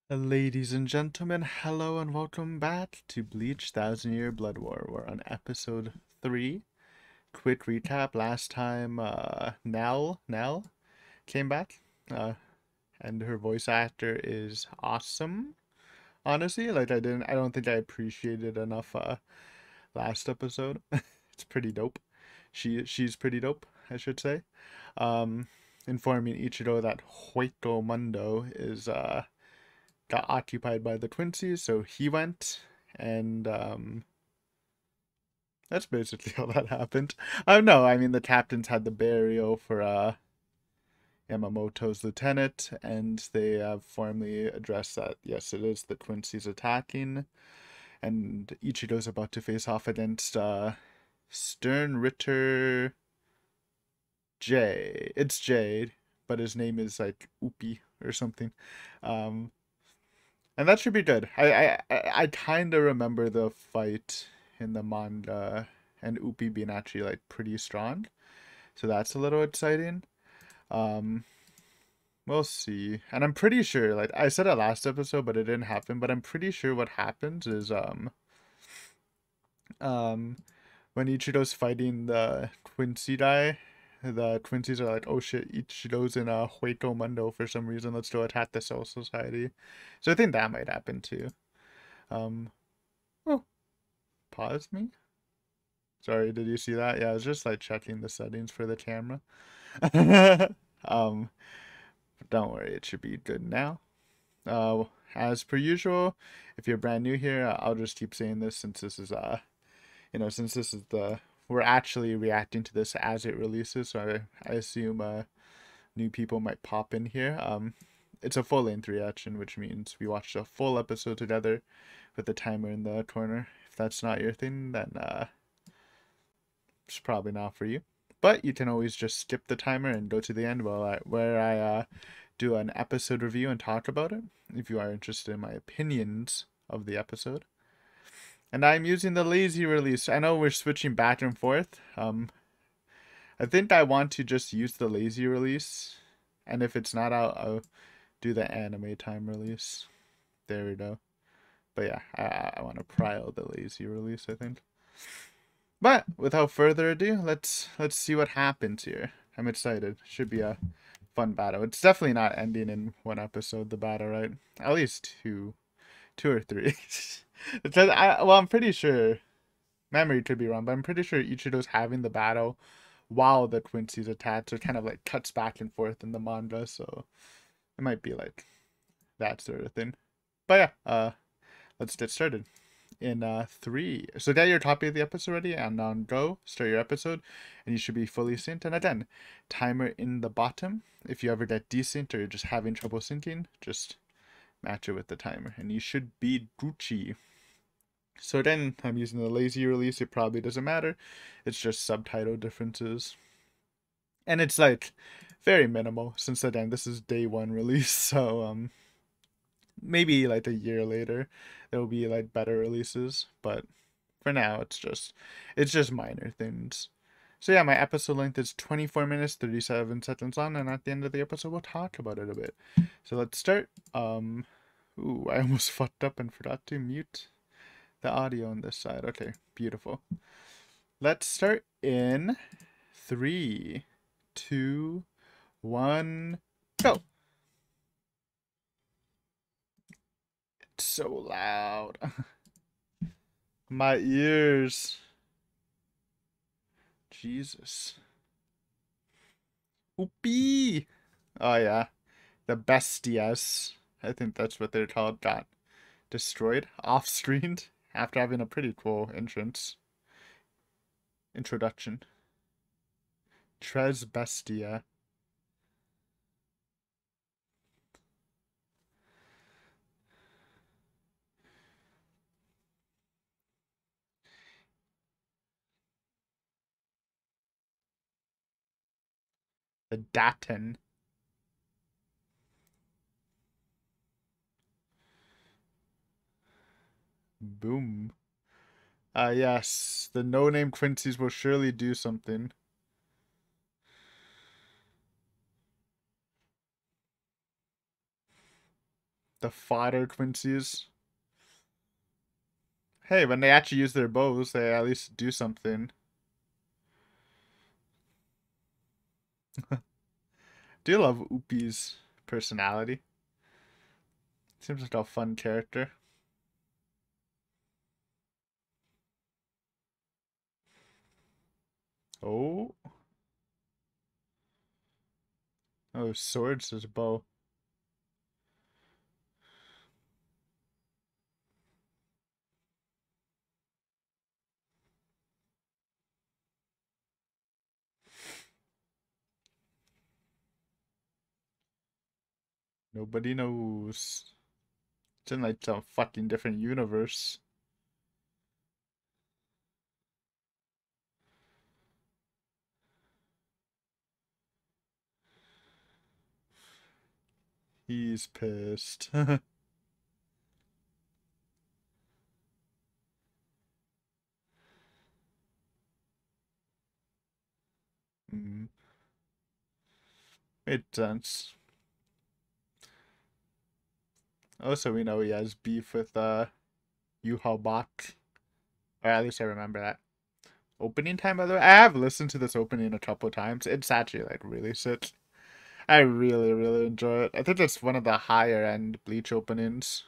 Ladies and gentlemen, hello and welcome back to Bleach Thousand Year Blood War. We're on episode 3. Quick recap. Last time, Nell came back, uh, and her voice actor is awesome. Honestly, I don't think I appreciated enough, last episode. It's pretty dope. She's pretty dope, I should say. Um, Informing Ichiro that Hueco Mundo is, got occupied by the twinsies, so he went, and that's basically how that happened. No, I mean the captains had the burial for Yamamoto's lieutenant, and they have formally addressed that yes, it is the twinsies attacking, and Ichiro's about to face off against Stern Ritter J. It's Jade, but his name is like Upi or something. Um, And that should be good. I kind of remember the fight in the manga and Upi being actually like pretty strong. So that's a little exciting. Um, we'll see. And I'm pretty sure, like I said it last episode, but it didn't happen. But I'm pretty sure what happens is um when Ichiro's fighting the Quincy, the Quincy's are like, oh shit, Ichiro's in a Hueco Mundo for some reason. Let's go attack the Soul Society. So I think that might happen too. Um, oh, pause me. Sorry, did you see that? Yeah, I was just like checking the settings for the camera. um, don't worry, it should be good now. Uh, as per usual, if you're brand new here, I'll just keep saying this since this is since this is the we're actually reacting to this as it releases, so I assume new people might pop in here. It's a full length reaction, which means we watched a full episode together with the timer in the corner. If that's not your thing, then it's probably not for you. But you can always just skip the timer and go to the end where I do an episode review and talk about it if you are interested in my opinions of the episode. And I'm using the lazy release. I know we're switching back and forth. I think I want to just use the lazy release. And if it's not out, I'll do the anime time release. There we go. But yeah, I want to trial the lazy release, I think. But without further ado, let's see what happens here. I'm excited. Should be a fun battle. It's definitely not ending in one episode, the battle, right? At least two or three. I'm pretty sure. Memory could be wrong, but I'm pretty sure Ichiro's having the battle while the Quincy's attack, so it kind of like cuts back and forth in the manga. So it might be like that sort of thing. But yeah, let's get started in 3. So get your copy of the episode ready and on go, start your episode, and you should be fully synced. And again, timer in the bottom. If you ever get desynced or you're just having trouble syncing, just match it with the timer and you should be Gucci. So then I'm using the lazy release, it probably doesn't matter. It's just subtitle differences. And it's like very minimal since again this is day 1 release, so maybe like a year later there will be like better releases, but for now it's just minor things. So yeah, my episode length is 24 minutes 37 seconds long, and at the end of the episode we'll talk about it a bit. So let's start. Ooh, I almost fucked up and forgot to mute the audio on this side. Okay, beautiful. Let's start in 3 2 1 go. It's so loud. My ears. Jesus. Oopie. Oh yeah. The bestias, I think that's what they're called, got destroyed off screen after having a pretty cool introduction. Tres Bestia. The Daten. Boom. Yes, the no-name Quincy's will surely do something. The fodder Quincy's. Hey, when they actually use their bows, they at least do something. Do you love Oopie's personality? Seems like a fun character. Oh. Oh, swords is a bow. Nobody knows. It's in like some fucking different universe. He's pissed. Mm, made sense. Also, we know he has beef with U-Haul Bach. Or at least I remember that. Opening time, by the way. I have listened to this opening a couple times. It's actually like really sick. I really, really enjoy it. I think it's one of the higher end Bleach openings.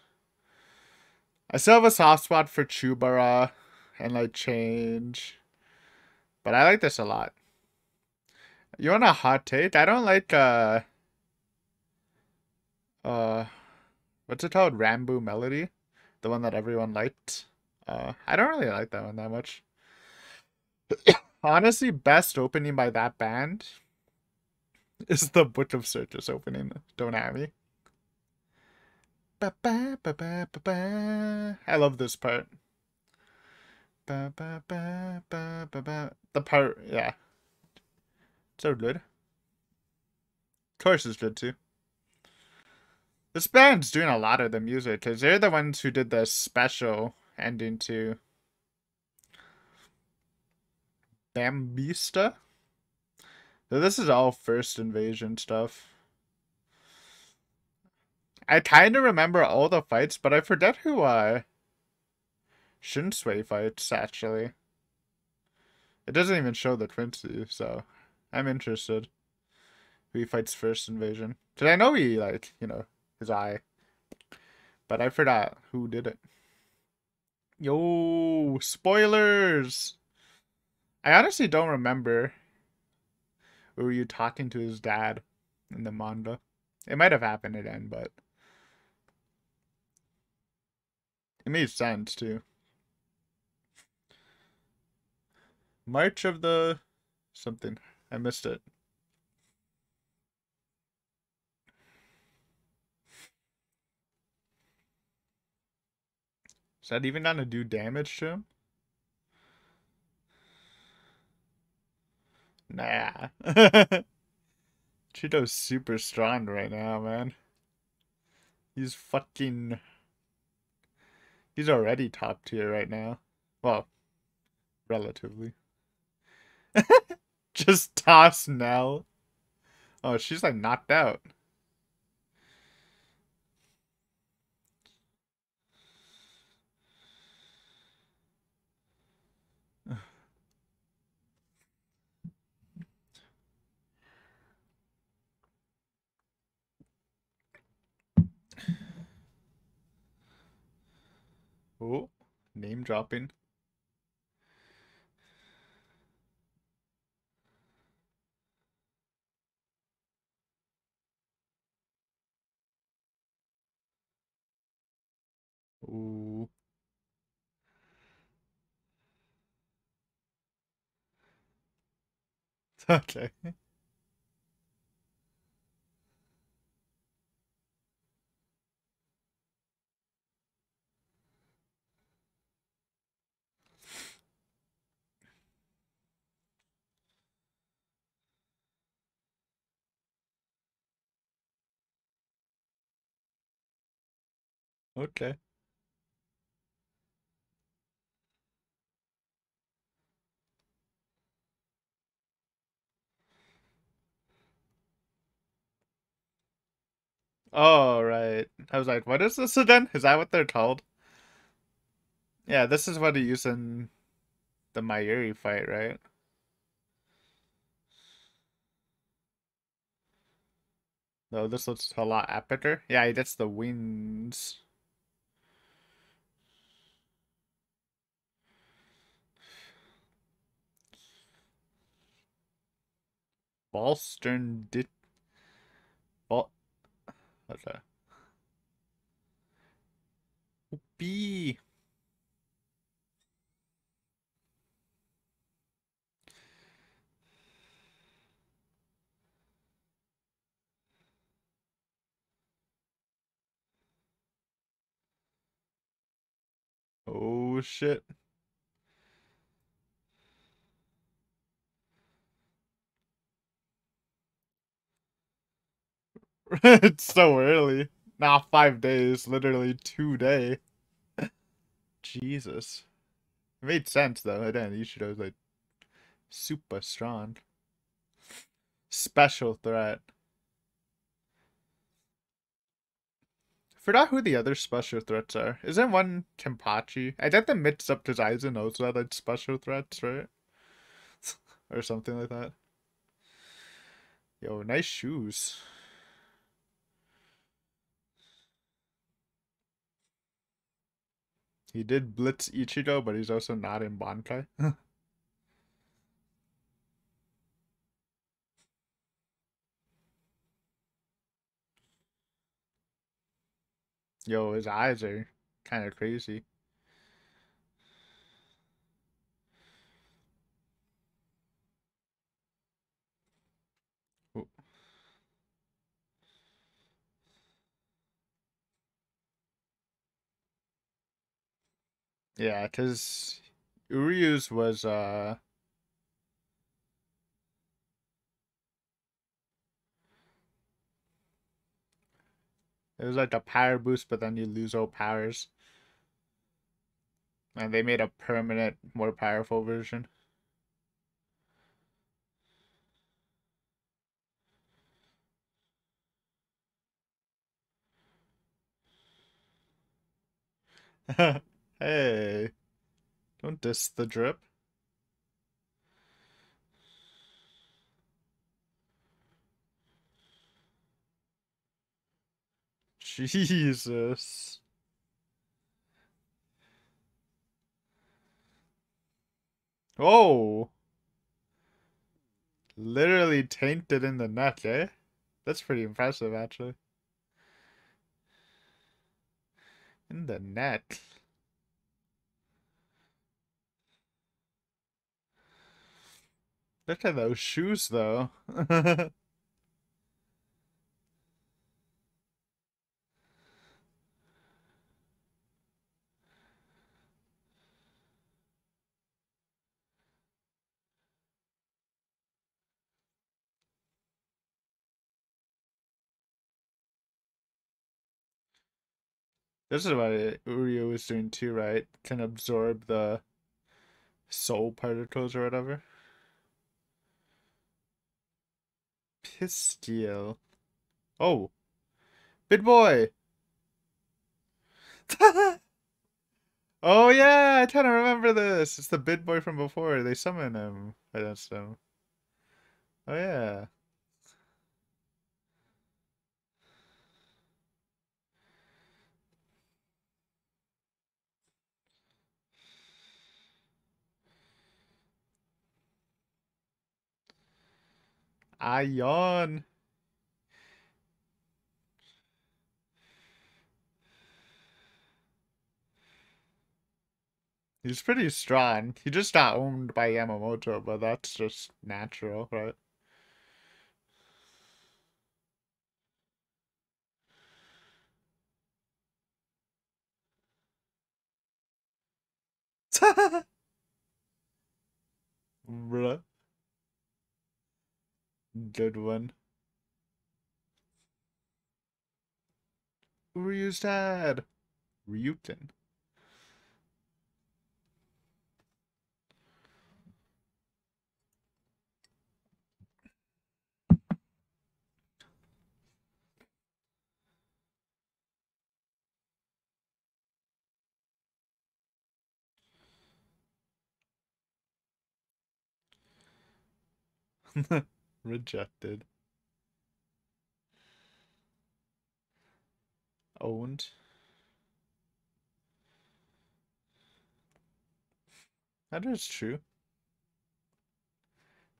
I still have a soft spot for Chubara and like Change. But I like this a lot. You want a hot take? I don't like uh what's it called? Rambo Melody? The one that everyone liked. I don't really like that one that much. Honestly, best opening by that band is the Book of Circus opening. Don't at me. Ba, ba, ba, ba, ba, ba. I love this part. Ba, ba, ba, ba, ba, ba. The part, yeah. So good. Chorus is good too. This band's doing a lot of the music because they're the ones who did the special ending to Bambista. So this is all first invasion stuff. I kind of remember all the fights, but I forget who Shinsui fights actually. It doesn't even show the Quincy, so I'm interested. Who he fights first invasion? Cause I know he like, his eye. But I forgot who did it. Yo, spoilers! I honestly don't remember. Were you talking to his dad in the manga? It might have happened again, but it made sense too. March of the something. I missed it. Is that even gonna do damage to him? Nah. Cheeto's super strong right now, man. He's fucking. He's already top tier right now. Well, relatively. Just toss Nell. Oh, she's like knocked out. Oh, name dropping. Ooh. Okay. Okay. Oh, right. I was like, what is this again? Is that what they're called? Yeah, this is what he used in the Mayuri fight, right? No, this looks a lot epicer. Yeah, he gets the wings. Ballstern did ball. What's that? B. Oh shit. It's so early. Now 5 days, literally 2 day. Jesus. It made sense though. And then Ishido's like super strong. Special threat. Forgot who the other special threats are. Isn't one Kenpachi? I get them mixed up because Aizen also had like special threats, right? Or something like that. Yo, nice shoes. He did blitz Ichigo, but he's also not in Bankai. Yo, his eyes are kind of crazy. Yeah, because Uryu's was it was like a power boost, but then you lose all powers. And they made a permanent, more powerful version. Hey, don't diss the drip. Jesus. Oh, literally tainted in the neck, eh? That's pretty impressive, actually. In the neck. Look at those shoes, though. This is what Uryu is doing too, right? Can absorb the soul particles or whatever. Pistol. Oh, big boy. Oh yeah, I kind of remember this. It's the big boy from before. They summon him against him. Oh yeah. Ion. He's pretty strong. He just got owned by Yamamoto, but that's just natural, right? Bruh. Good one. Uryu's dad. Ryuten. Rejected. Owned. That is true.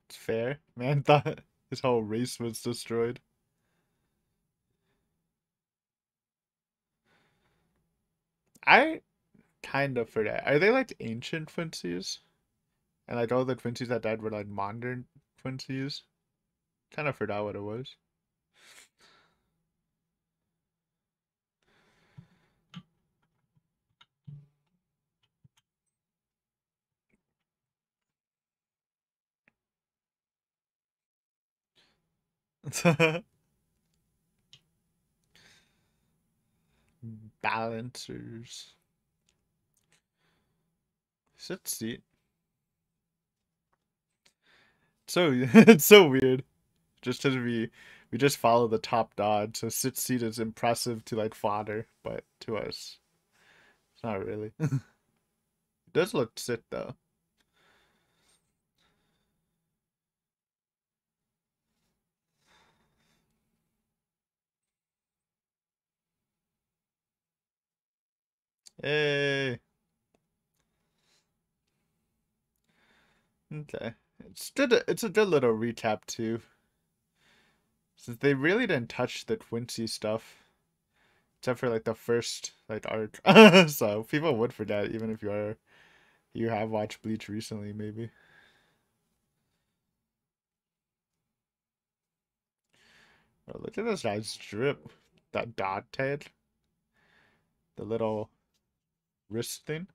It's fair. Man thought his whole race was destroyed. I kind of forget. Are they like ancient Twinsies? And like all the Twinsies that died were like modern Twinsies? Kind of forgot what it was. Balancers. Sit seat. So it's so weird. Just because we just follow the top dodge, so sit seat is impressive to like fodder, but to us, it's not really. It does look sit though. Hey. Okay. It's a good little recap too. Since they really didn't touch the Quincy stuff. Except for like the first like arc. So people would forget even if you have watched Bleach recently, maybe. Oh, look at this guy's drip. That dot head. The little wrist thing.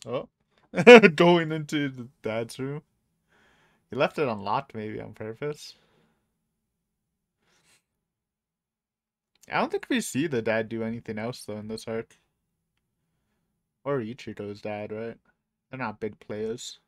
Oh. Going into the dad's room. He left it unlocked maybe on purpose. I don't think we see the dad do anything else though in this arc. Or Ichigo's dad, right? They're not big players.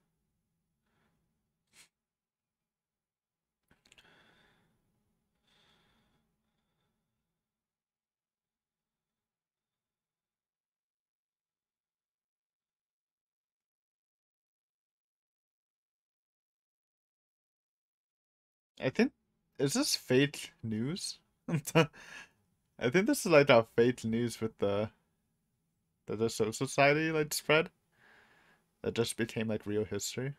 I think is this fake news? I think this is like a fake news with the Soul Society like spread that just became like real history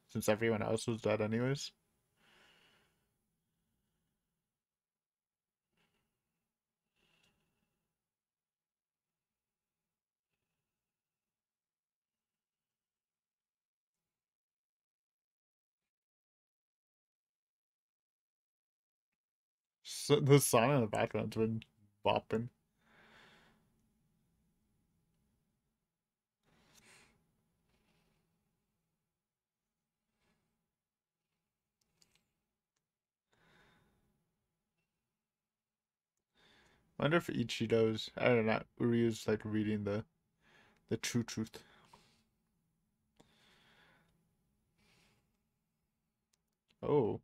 since everyone else was dead anyways. So the song in the background's been bopping. Wonder if Ichido's I don't know Uryu's like reading the true truth. Oh.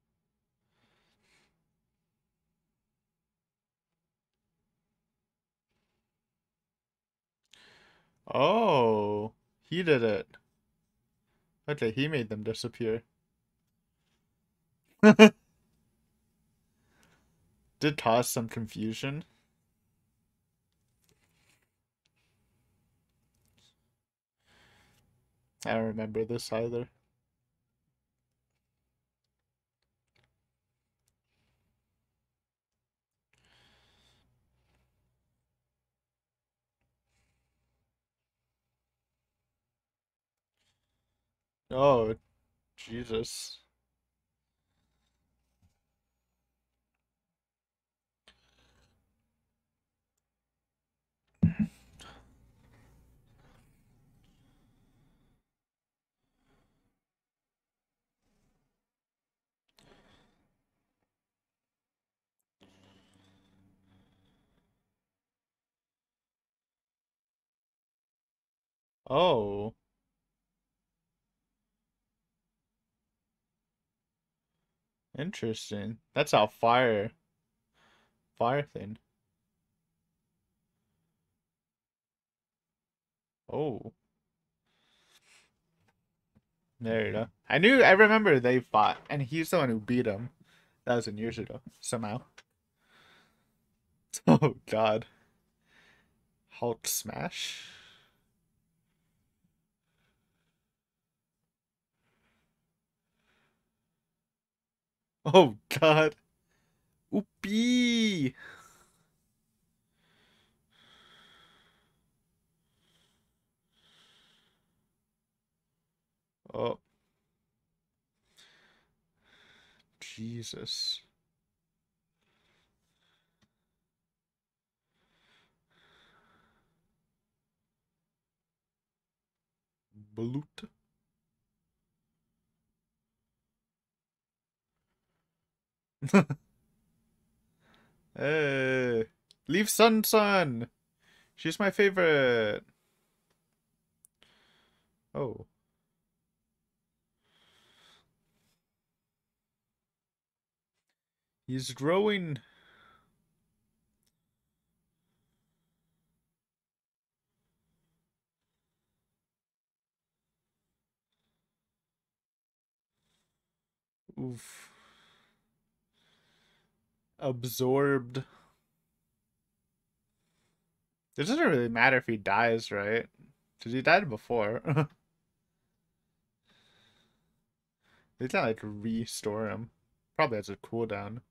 Oh. He did it. Okay, he made them disappear. Did cause some confusion. I don't remember this either. Oh, Jesus. Oh, interesting. That's how fire thing. Oh, there you go. I remember they fought, and he's the one who beat him. That was in years ago, somehow. Oh God. Hulk smash. Oh God. Oopie. Oh, Jesus. Bloot. Hey. Leave Sun. She's my favorite. Oh. He's growing. Oof. Absorbed. It doesn't really matter if he dies, right? Because he died before. They can't like restore him. Probably has a cooldown.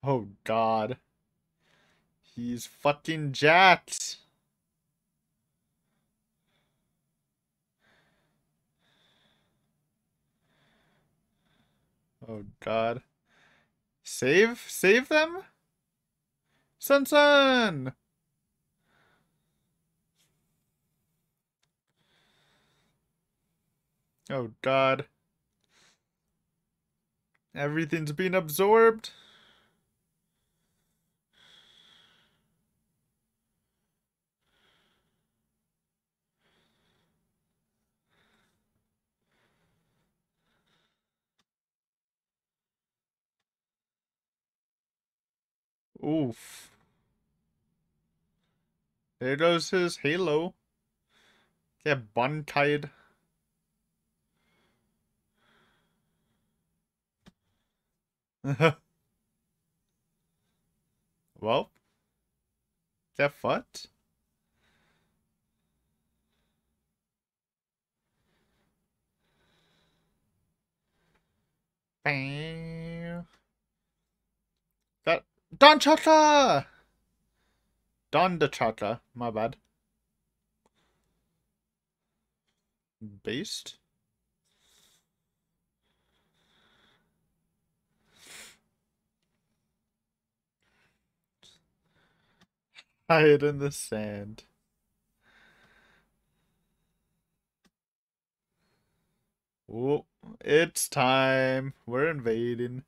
Oh God. He's fucking jacked. Oh God. Save them? Sun! Oh God. Everything's being absorbed. Oof. There goes his halo. Get bunkaied. Well, get fucked. Bam. That Don Chaka! Don the Chaka. My bad. Based? Hide in the sand. Oh, it's time. We're invading.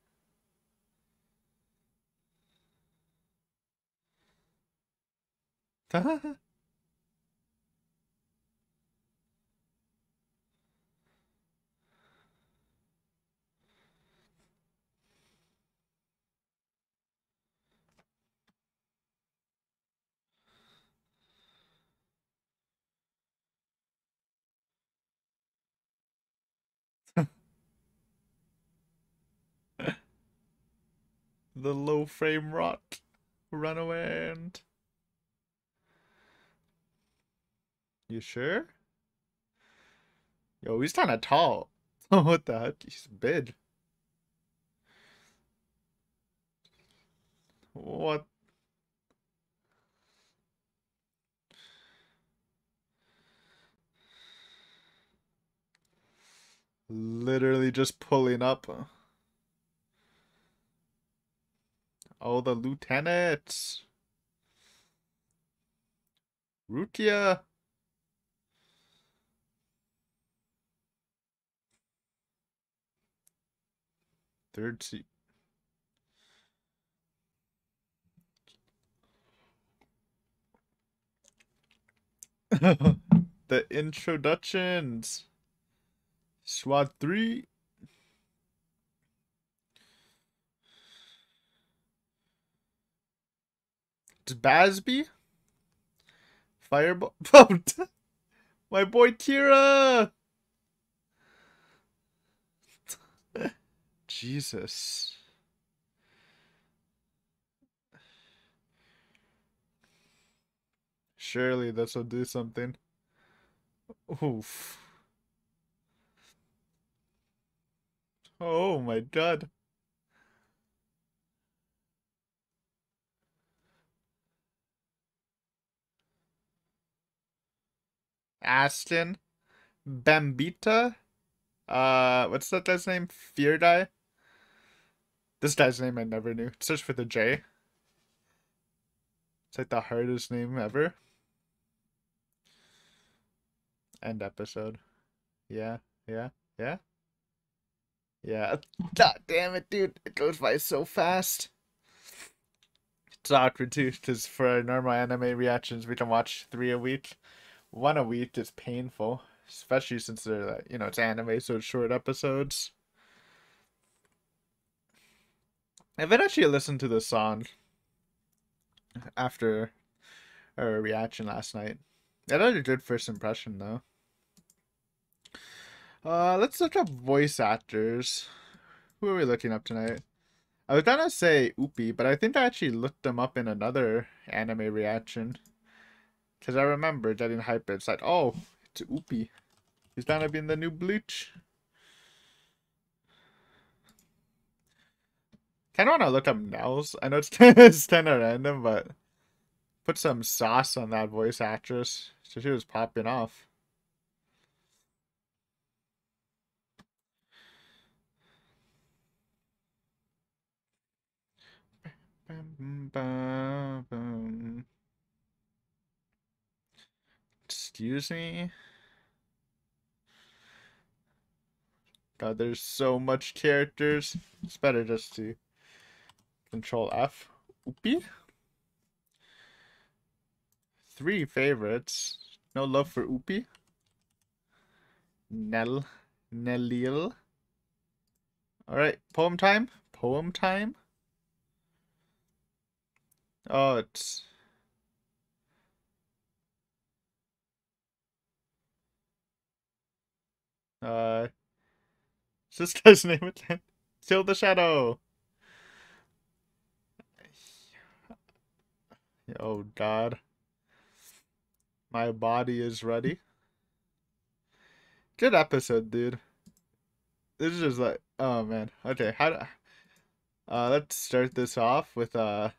The low frame rock. Run away and. You sure? Yo, he's kinda tall. What the heck? He's big. What? Literally just pulling up. Oh, the lieutenants. Rukia. Third seat. The introductions. SWAT 3. It's Basby. Fireball. My boy Kira. Jesus. Surely this will do something. Oof. Oh my god. Aston. Bambita. What's that guy's name? Fear Guy? This guy's name I never knew. It starts with a J. It's like the hardest name ever. End episode. Yeah, yeah, yeah. Yeah. God damn it, dude. It goes by so fast. It's awkward too, because for our normal anime reactions, we can watch 3 a week. 1 a week is painful, especially since they're like, it's anime, so it's short episodes. I haven't actually listened to the song after our reaction last night. It had a good first impression though. Let's look up voice actors. Who are we looking up tonight? I was gonna say Upi, but I think I actually looked them up in another anime reaction. Because I remember getting hyped. It's like, oh, it's Upi. He's gonna be in the new Bleach. Kinda wanna look up Nels. I know it's it's kinda random, but put some sauce on that voice actress. So she was popping off. Excuse me? God, there's so much characters. It's better just to control F. Oopie? 3 favorites. No love for Oopie? Nelil. Alright, poem time? Poem time? Oh, it's... Is this guy's name again? Kill the Shadow! Oh, God. My body is ready. Good episode, dude. This is just like... Oh, man. Okay, how do... let's start this off with, yeah,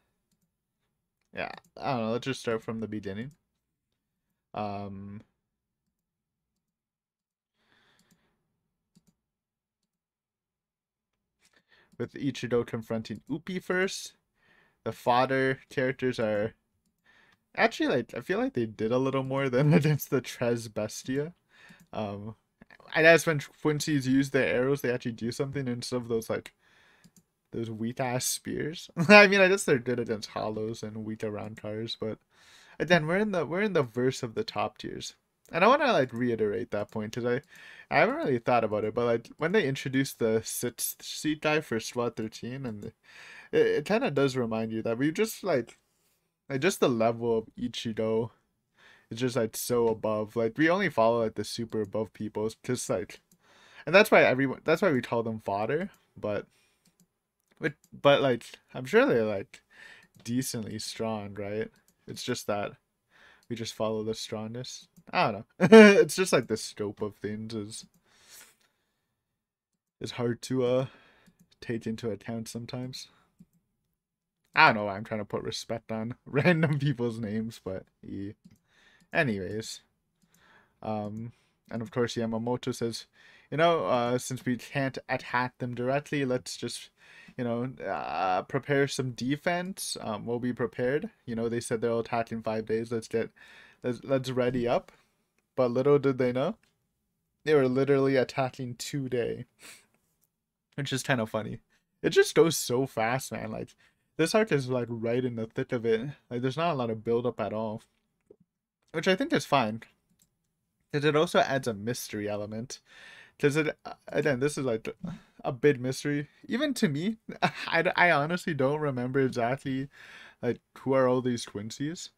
I don't know, let's just start from the beginning. With Ichigo confronting Upi first. The fodder characters are actually, like, I feel like they did a little more than against the Tres Bestia. I guess when Quincy's use their arrows, they actually do something instead of those, like, those weak ass spears. I mean, I guess they're good against hollows and weak around cars, but again, we're in the verse of the top tiers. And I want to, like, reiterate that point because I haven't really thought about it, but like when they introduced the 6th seat guy for SWAT 13, and it kind of does remind you that we just like just the level of Ichigo is just like so above. Like we only follow like the super above people, just like, and that's why we call them fodder. But like I'm sure they're like decently strong, right? It's just that we just follow the strongest. I don't know. It's just like the scope of things is hard to take into account sometimes. I don't know why I'm trying to put respect on random people's names, but yeah. Anyways, and of course Yamamoto says, since we can't attack them directly, let's just, prepare some defense. We'll be prepared. They said they'll attack in 5 days. Let's ready up. But little did they know, they were literally attacking today, which is kind of funny. It just goes so fast, man. Like this arc is like right in the thick of it. Like there's not a lot of build up at all. which I think is fine because it also adds a mystery element. Because it again, this is like a big mystery even to me. I honestly don't remember exactly like who are all these twinsies.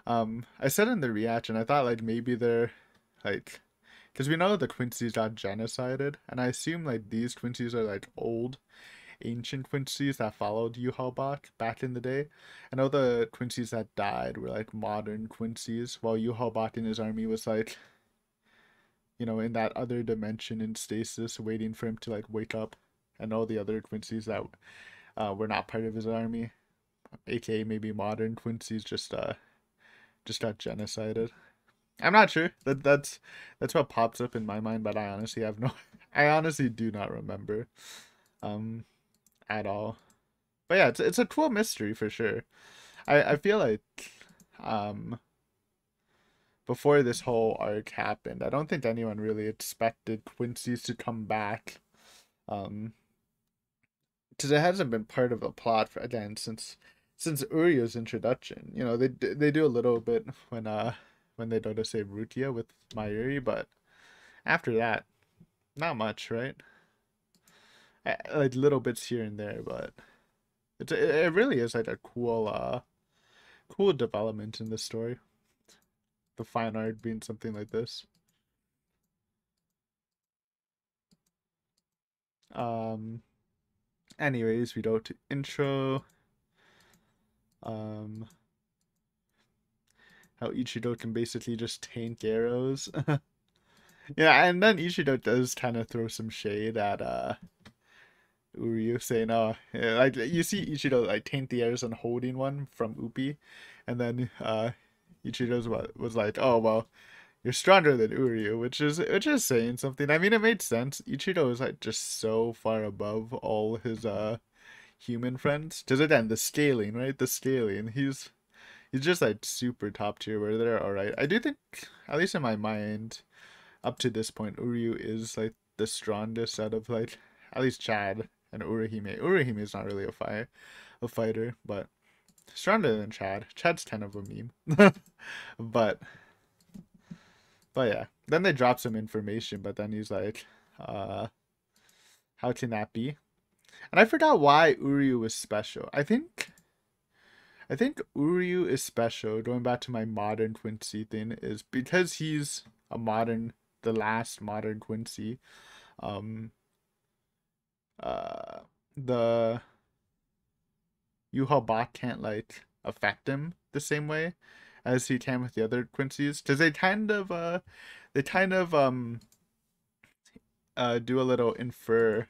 I said in the reaction, I thought like maybe they're like because we know the twinsies got genocided, and I assume like these twinsies are like old ancient Quincy's that followed U-Haul back in the day. I know the Quincy's that died were like modern Quincy's, while U-Haul and his army was like, in that other dimension in stasis, waiting for him to like wake up. And all the other Quincy's that were not part of his army, aka maybe modern Quincy's, just got genocided. I'm not sure. That's what pops up in my mind, but I honestly have no. I honestly do not remember, um, at all. But yeah, it's a cool mystery for sure. I feel like um before this whole arc happened, I don't think anyone really expected Quincy's to come back. Um because it hasn't been part of the plot for, again, since Urio's introduction. They do a little bit when they go to save Rukia with Mayuri, but after that, not much, right? Like little bits here and there, but it really is like a cool development in the story. The fine art being something like this. Um. Anyways, we go to intro. Um. How Ichido can basically just tank arrows. Yeah, and then Ichido does kind of throw some shade at Uryu, saying, "Oh, yeah," like you see Ichido like taint the arrows and holding one from Upi, and then Ichido's was like, "Oh well, you're stronger than Uryu," which is saying something. I mean, it made sense. Ichido is like just so far above all his human friends. Because again, the scaling, right? The scaling. He's just like super top tier where they're alright. I do think, at least in my mind, up to this point, Uryu is like the strongest out of like at least Chad and Urahime. Urahime is not really a fighter, but stronger than Chad. Chad's kind of a meme. but but yeah. Then they drop some information, but then he's like, how can that be? And I forgot why Uryu was special. I think Uryu is special, going back to my modern Quincy thing, is because he's the last modern Quincy. Um, uh, the Yuha bot can't like affect him the same way as he can with the other Quincy's, because they kind of do a little infer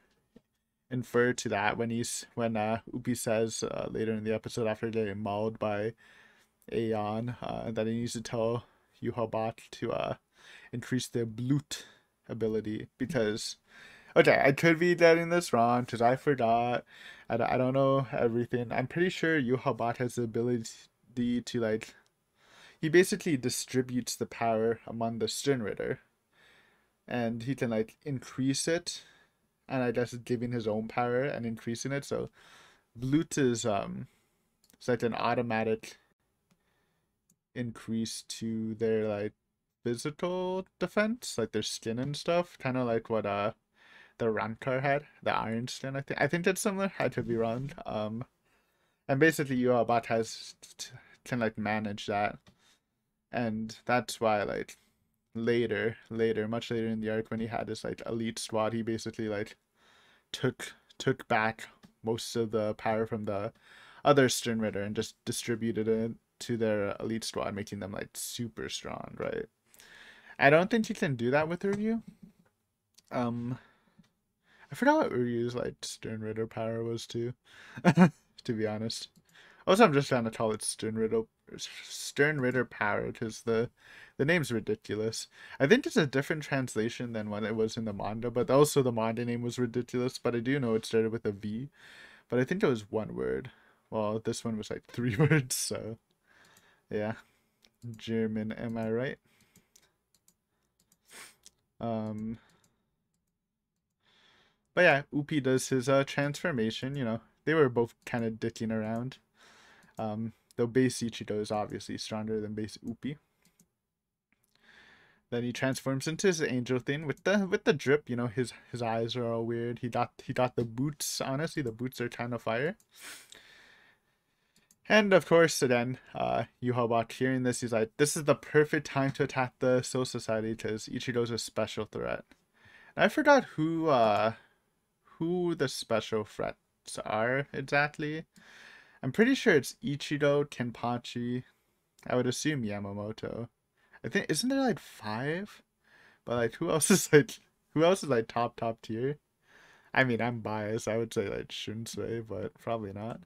to that when Upi says later in the episode after getting mauled by Aeon that he needs to tell Yuhabot to increase their Blut ability, because okay, I could be getting this wrong because I forgot. I don't know everything. I'm pretty sure Yuhabot has the ability to like he basically distributes the power among the Sternritter, and he can like increase it, and I guess giving his own power and increasing it. So Blut is it's like an automatic increase to their like physical defense, like their skin and stuff, kind of like what the Rankar had, the Iron Skin. I think that's similar. I could be wrong. And basically Yuabat can like manage that, and that's why like much later in the arc when he had his like elite squad, he basically like took back most of the power from the other Sternritter and just distributed it to their elite squad, making them like super strong, right? I don't think you can do that with Uryu. Um, I forgot what Uryu's like Sternritter power was too, to be honest. Also, I'm just trying to call it Sternritter power because the name's ridiculous. I think it's a different translation than what it was in the manga, but also the manga name was ridiculous. But I do know it started with a V, but I think it was one word. Well, this one was like 3 words, so yeah. German, am I right? Um, but yeah, Upi does his transformation. They were both kind of dicking around. Though base Ichido is obviously stronger than base Upi. Then he transforms into his angel thing with the drip. You know, his eyes are all weird. He got the boots. Honestly, the boots are kind of fire. And of course, then Yuhabak hearing this, he's like, "This is the perfect time to attack the Soul Society because Ichido's a special threat." And I forgot who the special threats are exactly. I'm pretty sure it's Ichido, Kenpachi. I would assume Yamamoto. I think isn't there like 5? But like who else is like top tier? I mean, I'm biased. I would say like Shunsei, but probably not.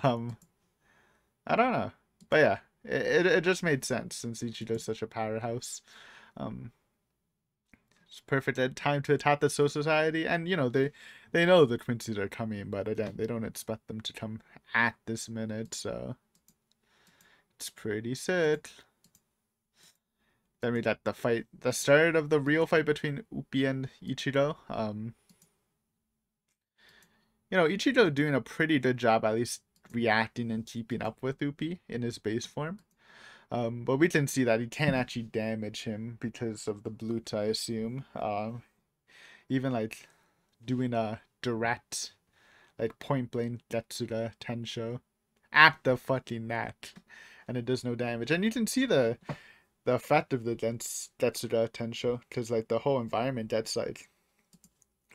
um, I don't know. But yeah, it just made sense since Ichido's such a powerhouse. Um, it's perfect time to attack the Soul Society, and you know they know the Quincy's are coming, but again they don't expect them to come at this minute, so it's pretty sick. Then we got the start of the real fight between Uppi and Ichido. Ichido doing a pretty good job, at least reacting and keeping up with Uppi in his base form. But we can see that he can't actually damage him because of the Bleach, I assume. Even like doing a direct, like point blank Getsuda Tensho at the fucking neck, and it does no damage. And you can see the effect of the Getsuda Tensho because like the whole environment gets like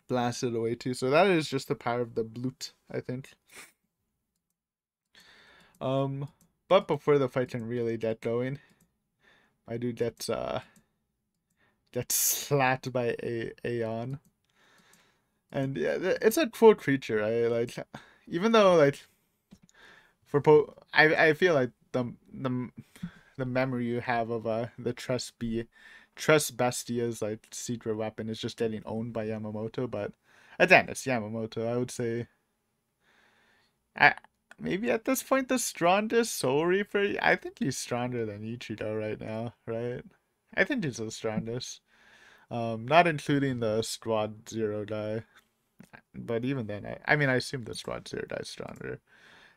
blasted away too. So that is just the power of the Blut, I think. But before the fight can really get going, my dude gets slapped by Aeon. And yeah, it's a cool creature. I like, even though like I feel like the memory you have of the Trust Bestia's like secret weapon is just getting owned by Yamamoto, but again, it's Yamamoto. I would say, maybe at this point the strongest Soul Reaper. I think he's stronger than Ichido right now, right? I think he's the strongest. Not including the Squad Zero guy, but even then, I mean, I assume the Squad Zero guy's stronger.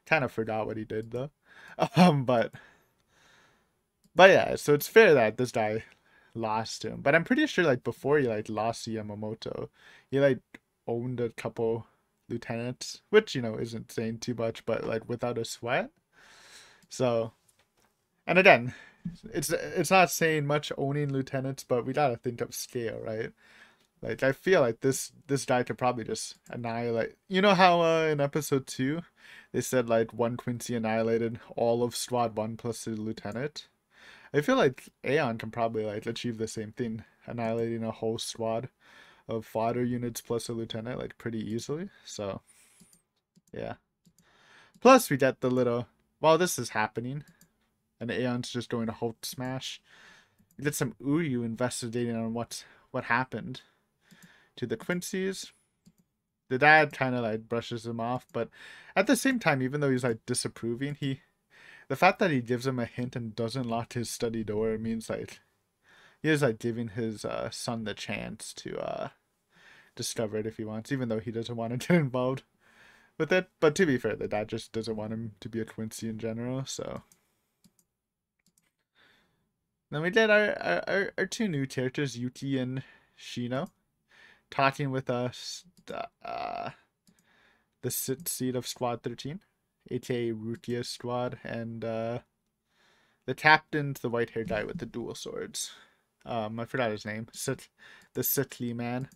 Kind of forgot what he did though. But yeah, so it's fair that this guy lost to him. But I'm pretty sure like before he like lost to Yamamoto, he like owned a couple lieutenants, which isn't saying too much, but like without a sweat. So, and again, it's not saying much owning lieutenants, but we gotta think of scale, right? Like I feel like this guy could probably just annihilate. You know how in episode 2 they said like one Quincy annihilated all of Squad 1 plus the lieutenant. I feel like Aeon can probably like achieve the same thing, annihilating a whole squad of fodder units plus a lieutenant like pretty easily. So yeah. Plus we get the little while this is happening, and Aeon's just doing a Hulk smash. We get some Uryu investigating on what happened to the Quincy's. The dad kind of like brushes him off, but at the same time, even though he's like disapproving, the fact that he gives him a hint and doesn't lock his study door means like he is like giving his son the chance to discover it if he wants, even though he doesn't want to get involved with it. But to be fair, the dad just doesn't want him to be a Quincy in general. So then we get our two new characters, Yuki and Shino, talking with us. The sit seat of Squad 13, aka Rutia's squad, and the captain's the white-haired guy with the dual swords. I forgot his name. The Sitli man.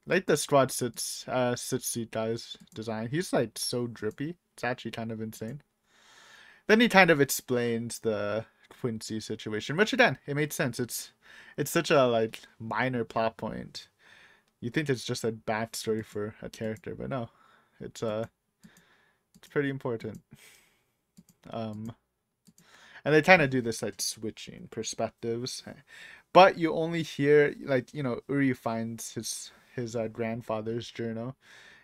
Like the squad sit seat guy's design. He's like so drippy. It's actually kind of insane. Then he kind of explains the Quincy situation, which again, it made sense. It's such a like minor plot point. You think it's just a backstory for a character, but no, it's pretty important. And they kind of do this like switching perspectives, but you only hear like Uri finds his grandfather's journal,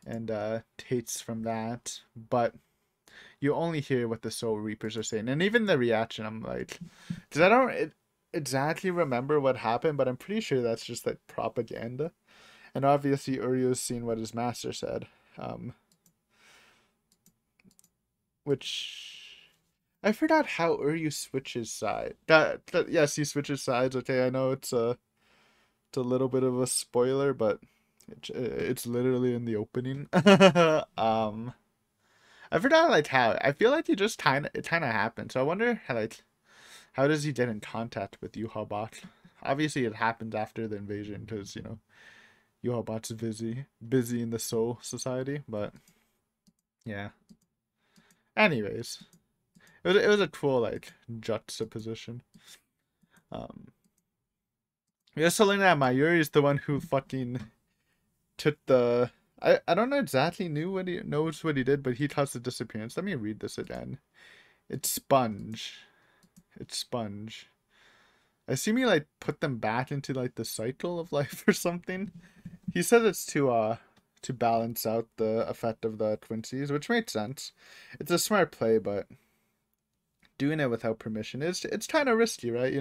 and takes from that, but you only hear what the Soul Reapers are saying, and even the reaction. I'm like, because I don't exactly remember what happened, but I'm pretty sure that's just like propaganda. And obviously Uryu's seen what his master said. Which I forgot how Uryu switches side. Yes, he switches sides. Okay, I know it's a little bit of a spoiler, but it's literally in the opening. I forgot like how. I feel like he just kind of happened. So I wonder how does he get in contact with Yuhabot? Obviously, it happens after the invasion because Yuhabot's busy in the Soul Society. But yeah. Anyways, it was a cool like juxtaposition. Um, we also learned that Mayuri is the one who fucking took the. I don't know exactly knows what he did, but he caused the disappearance. Let me read this again. It's Sponge. It's Sponge. I assume he like put them back into like the cycle of life or something. He said it's to balance out the effect of the Quincy's, which makes sense. It's a smart play, but doing it without permission is it's kind of risky, right?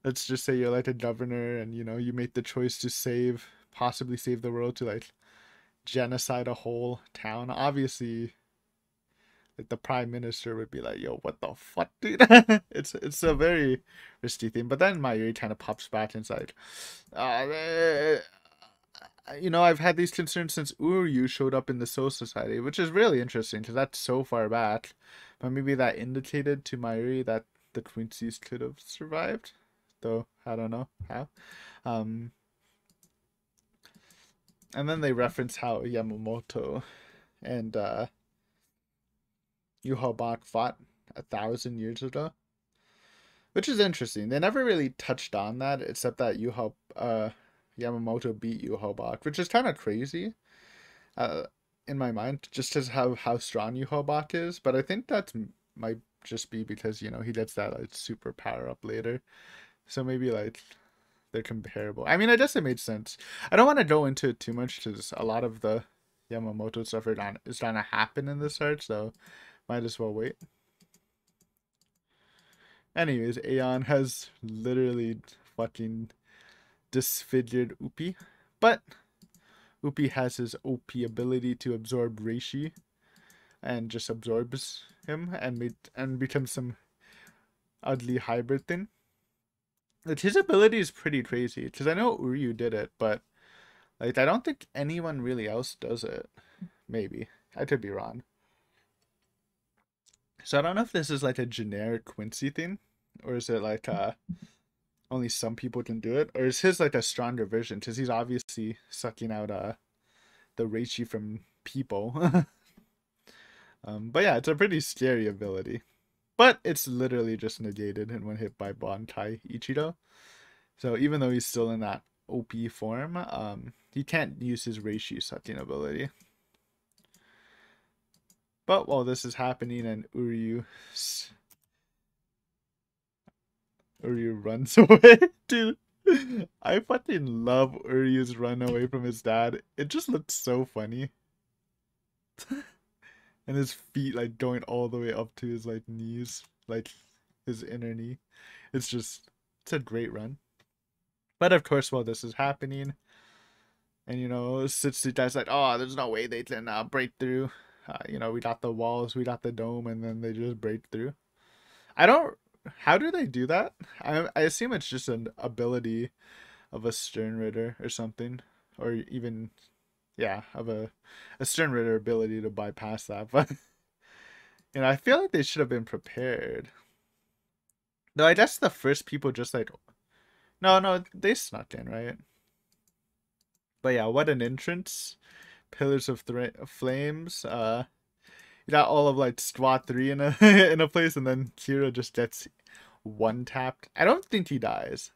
Let's just say you're like a governor and you make the choice to possibly save the world, to like genocide a whole town. Obviously, like the prime minister would be like, "Yo, what the fuck, dude?" It's a very risky thing. But then Mayuri kind of pops back inside. I've had these concerns since Uryu showed up in the Soul Society, which is really interesting because that's so far back. But maybe that indicated to Mayuri that the Quincy's could have survived, though I don't know how. Um, and then they reference how Yamamoto and Yuhabak fought 1,000 years ago, which is interesting. They never really touched on that, except that Yamamoto beat Yuhabak, which is kind of crazy, uh, in my mind, just as how strong Yuhabak is. But I think that might just be because he gets that like super power up later, so maybe like they're comparable. I mean, I guess it made sense. I don't want to go into it too much because a lot of the Yamamoto stuff is gonna happen in this arc, so might as well wait. Anyways, Aeon has literally fucking disfigured Upi, but Upi has his OP ability to absorb Reishi and just absorbs him and becomes some ugly hybrid thing. Like, his ability is pretty crazy because I know Uryu did it, but like I don't think anyone really else does it. Maybe I could be wrong. So I don't know if this is like a generic Quincy thing, or is it like only some people can do it, or is his like a stronger version because he's obviously sucking out the Reishi from people. But yeah, it's a pretty scary ability. But it's literally just negated and when hit by Bankai Ichido. So even though he's still in that OP form, he can't use his Reishi sucking ability. But while this is happening and Uryu runs away, dude. I fucking love Uryu's run away from his dad. It just looks so funny. And his feet like going all the way up to his like knees, like his inner knee. It's a great run. But of course, while this is happening, and Sitsuda's like, oh, there's no way they can break through. We got the walls, we got the dome, and then they just break through. I don't. How do they do that? I assume it's just an ability of a Stern Ritter or something, or even, yeah, of a Stern Ritter ability to bypass that. But I feel like they should have been prepared. Though I guess the first people just like, no, they snuck in, right? But yeah, what an entrance! Pillars of Flames. You got all of like SWAT 3 in a in a place, and then Kira just gets one tapped. I don't think he dies.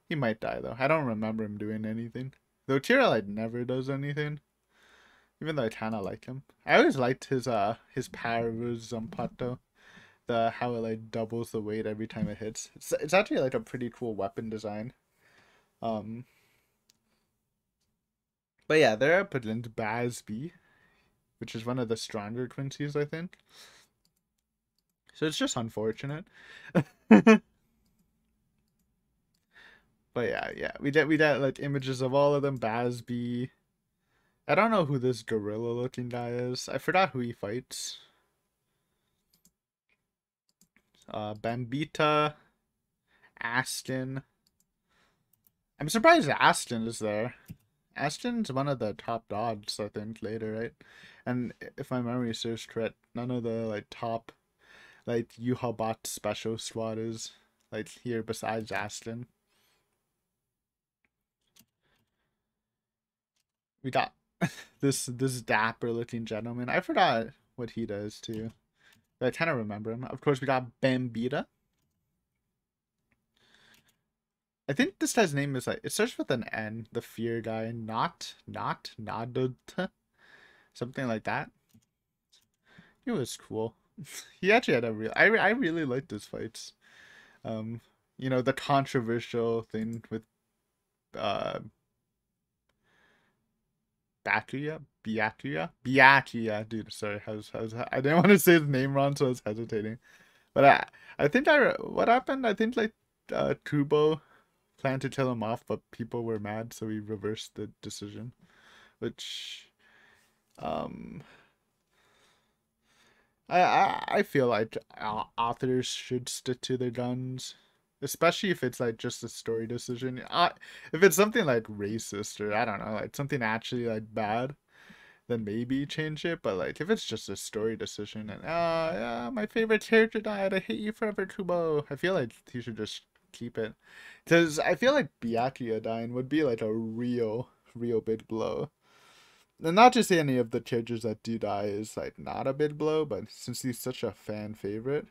He might die though. I don't remember him doing anything. Though Kira like never does anything. Even though I kinda like him. I always liked his power with Zampato. How it like doubles the weight every time it hits. It's actually like a pretty cool weapon design. Um But yeah, they're up against Bazby, which is one of the stronger Quincy's, I think. So it's just unfortunate. But yeah, we get like images of all of them. Bazby. I don't know who this gorilla looking guy is. I forgot who he fights. Bambita, Aston. I'm surprised Aston is there. Aston's one of the top dogs, I think, later, right? And if my memory serves correct, none of the like top like Yuhabat special squad is like here besides Aston. We got this dapper looking gentleman. I forgot what he does too. But I kind of remember him. Of course, we got Bambita. I think this guy's name is like it starts with an N. The fear guy, not Nadut, something like that. He was cool. He actually had a real. I really liked his fights. Um, the controversial thing with uh Byakuya, dude. Sorry, I didn't want to say his name wrong, so I was hesitating. But I think what happened? I think like Kubo planned to kill him off, but people were mad, so he reversed the decision. Which, um, I feel like authors should stick to their guns, especially if it's like just a story decision. If it's something like racist or I don't know, like something actually like bad, then maybe change it. But like if it's just a story decision and yeah, my favorite character died, I hate you forever, Kubo. I feel like he should just keep it, because I feel like Byakuya dying would be like a real big blow. And not to say any of the characters that do die is like not a big blow, but since he's such a fan favorite,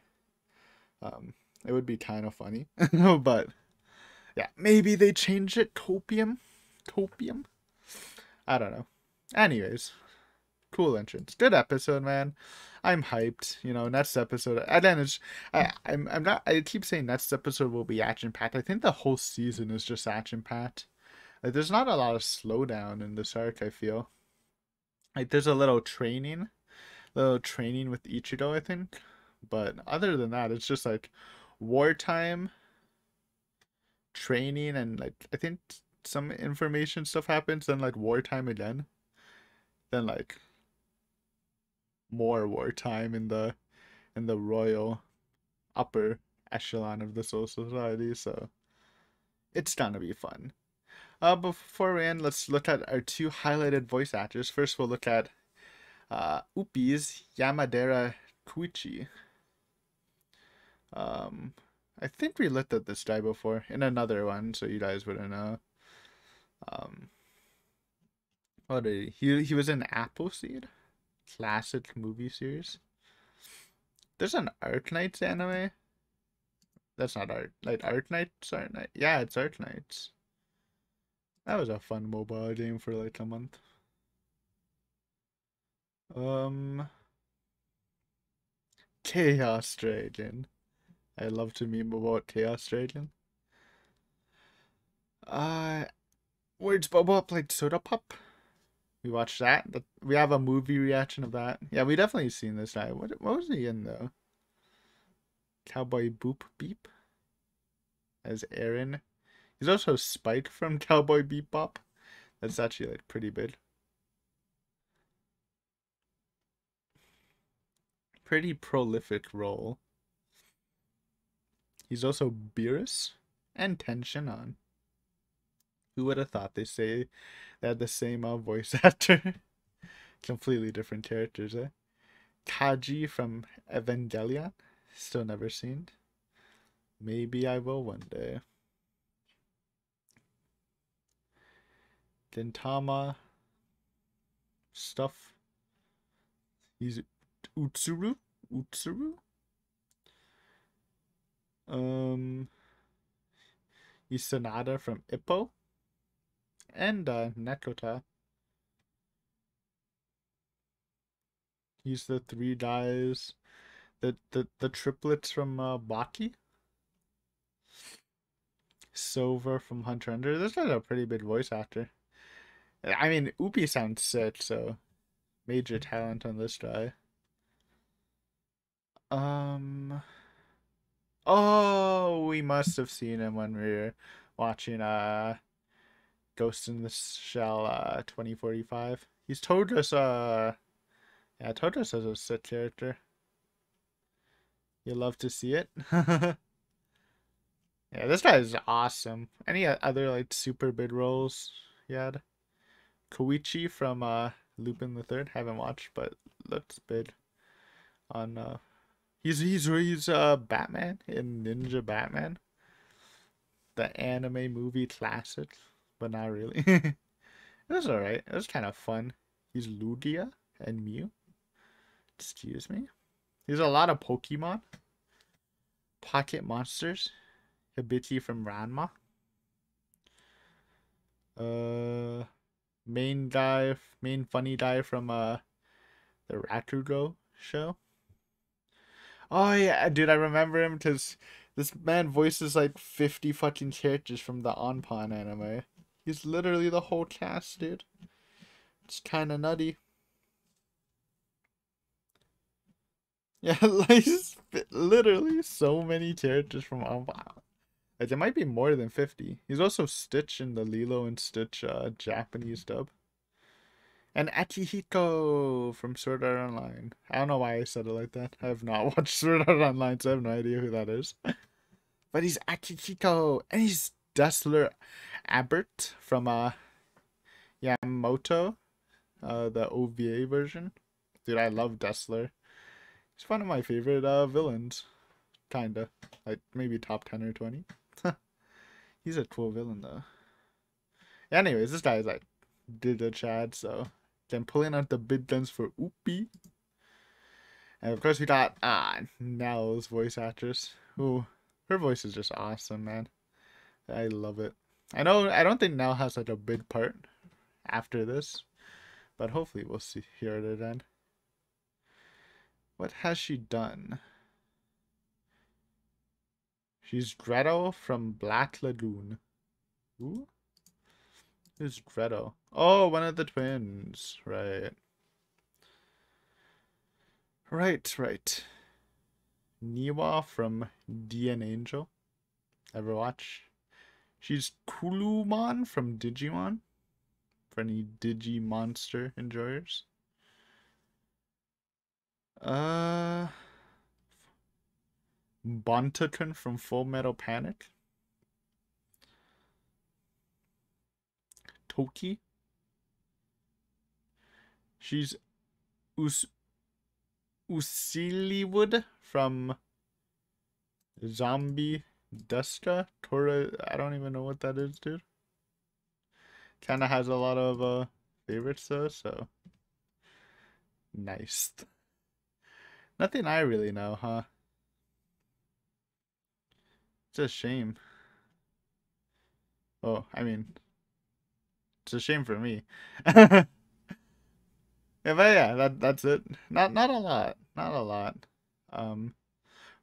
it would be kind of funny. But yeah, maybe they change it. Copium. I don't know. Anyways, cool entrance. Good episode, man. I'm hyped. Next episode. Again, I'm not. I keep saying next episode will be action packed. I think the whole season is just action packed. Like, there's not a lot of slowdown in this arc. I feel like there's a little training with Ichigo, I think. But other than that, it's just like wartime training and like I think some information stuff happens, then like wartime again, then like more wartime in the royal upper echelon of the Soul Society. So it's gonna be fun. Before we end, let's look at our two highlighted voice actors. First, we'll look at Uppi's Yamadera Kuichi. Um, I think we looked at this guy before in another one, so you guys wouldn't know. Um, what did he was in Appleseed, classic movie series. There's an Arknights anime. That's not Art. Like Arknights, Arknight. Yeah, it's Arknights. That was a fun mobile game for like a month. Um, Chaos Dragon. I love to meme about Chaos Dragon. Uh, Words Bobo played Soda Pop. We watched that. We have a movie reaction of that. Yeah, we definitely seen this guy. What was he in though? Cowboy Boop Beep as Aaron. He's also Spike from Cowboy Bebop. That's actually like pretty big. Pretty prolific role. He's also Beerus and Tenshinhan. Who would have thought they had the same voice actor? Completely different characters, eh? Kaji from Evangelion. Still never seen. Maybe I will one day. Gintama stuff. He's Utsuru. He's Sonata from Ippo. And Nekota. He's the three guys. The triplets from Baki. Silver from Hunter x Hunter. This guy's a pretty big voice actor. I mean, Upi sounds sick, so major talent on this guy. Oh, we must have seen him when we were watching Ghost in the Shell 2045. He's Todros yeah, Todros is a sick character. You love to see it. Yeah, this guy is awesome. Any other like super big roles he had? Koichi from Lupin the Third. Haven't watched, but looks big. On he's Batman in Ninja Batman, the anime movie classic, but not really. It was alright. It was kind of fun. He's Lugia and Mew. Excuse me. There's a lot of Pokemon. Pocket Monsters. Hibiki from Ranma. Uh, main funny guy from the Rakugo show. Oh yeah, dude, I remember him because this man voices like 50 fucking characters from the Onpon anime. He's literally the whole cast, dude. It's kind of nutty. Yeah, like literally so many characters from Onpon. Like, there might be more than 50. He's also Stitch in the Lilo and Stitch Japanese dub. And Akihiko from Sword Art Online. I don't know why I said it like that. I have not watched Sword Art Online, so I have no idea who that is. But he's Akihiko, and he's Dessler Abert from Yamamoto, the OVA version. Dude, I love Dessler. He's one of my favorite villains. Kinda. Like, maybe top 10 or 20. He's a cool villain, though. Anyways, this guy is like, did a Chad, so then pulling out the big guns for Oopie. And of course we got Nell's voice actress, who her voice is just awesome, man. I love it. I don't think Nell has like a big part after this, but hopefully we'll hear it again. What has she done? She's Gretel from Black Lagoon. Who? Who's Gretel? Oh, one of the twins. Right. Right. Niwa from DN Angel. Ever watch? She's Kulumon from Digimon. For any Digimonster enjoyers. Bontakun from Full Metal Panic. Toki. She's Usiliwood from Zombie Duska. Tora, I don't even know what that is, dude. Kinda has a lot of favorites though, so nice. Nothing I really know, huh? It's a shame. Oh, I mean, it's a shame for me. Yeah, but yeah, that's it. Not a lot. Not a lot. Um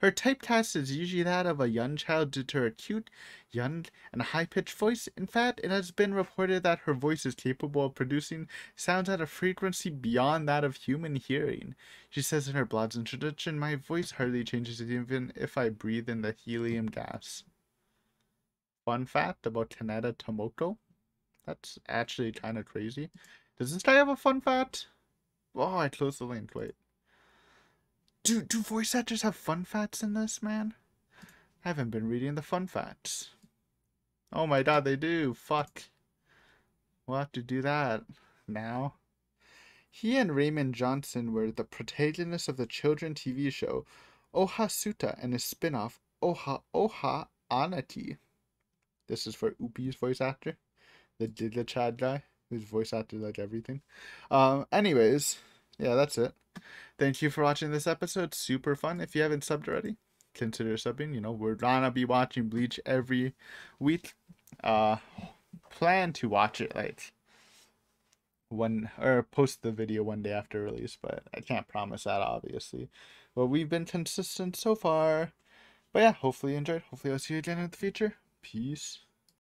Her typecast is usually that of a young child due to her cute, young, and high-pitched voice. In fact, it has been reported that her voice is capable of producing sounds at a frequency beyond that of human hearing. She says in her blog's introduction, "My voice hardly changes even if I breathe in the helium gas." Fun fact about Kaneda Tomoko. That's actually kind of crazy. Does this guy have a fun fact? Oh, I closed the link. Wait. Do voice actors have fun facts in this, man? I haven't been reading the fun facts. Oh my god, they do. Fuck. We'll have to do that now. He and Raymond Johnson were the protagonists of the children's TV show Oha Suta and his spin-off Oha Oha Anaki. This is for Oopie's voice actor, the Giga Chad guy, who's voice acted like everything. Anyways, yeah, that's it. Thank you for watching this episode. Super fun. If you haven't subbed already, consider subbing. You know, we're gonna be watching Bleach every week. Plan to watch it like one or post the video one day after release, but I can't promise that obviously. But we've been consistent so far. But yeah, hopefully you enjoyed. Hopefully I'll see you again in the future. Peace.